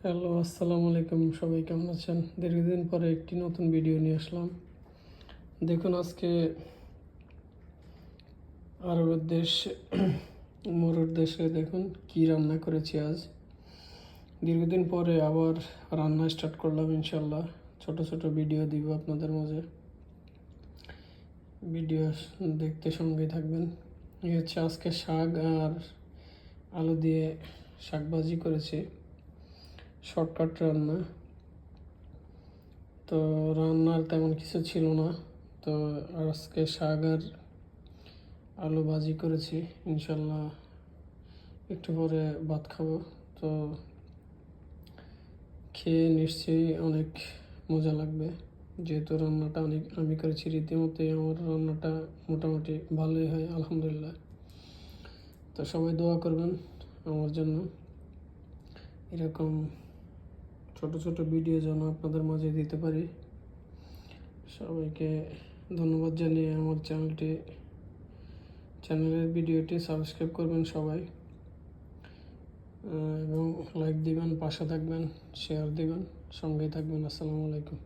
Hello, আসসালামু আলাইকুম। সবাই কেমন আছেন? দীর্ঘদিন পরে একটি নতুন ভিডিও নিয়ে আসলাম। দেখুন, আজকে আরবের দেশ মরুর দেশে দেখুন কি রান্না করেছি আজ। দীর্ঘদিন পরে আবার রান্না স্টার্ট করলাম। ইনশাল্লাহ ছোট ছোট ভিডিও দিব আপনাদের মাঝে। ভিডিও দেখতে সঙ্গেই থাকবেন। এই হচ্ছে আজকে শাক আর আলু দিয়ে শাক ভাজি করেছি, শর্টকাট রান্না। তো রান্নার তেমন কিছু ছিল না, তো আজকে শাক আর আলু ভাজি করেছি। ইনশাল্লাহ একটু পরে ভাত খাবো। তো খেয়ে নিশ্চয়ই অনেক মজা লাগবে, যেহেতু রান্নাটা অনেক আমি করেছি। রীতিমতোই আমার রান্নাটা মোটামুটি ভালোই হয়, আলহামদুলিল্লাহ। তো সবাই দোয়া করবেন আমার জন্য, এরকম ছোট ছোট ভিডিও যেন আপনাদের মাঝে দিতে পারি। সবাইকে ধন্যবাদ জানিয়ে আমার চ্যানেলের ভিডিওটি সাবস্ক্রাইব করবেন সবাই, এবং লাইক দিবেন, পাশে থাকবেন, শেয়ার দিবেন, সঙ্গেই থাকবেন। আসসালামু আলাইকুম।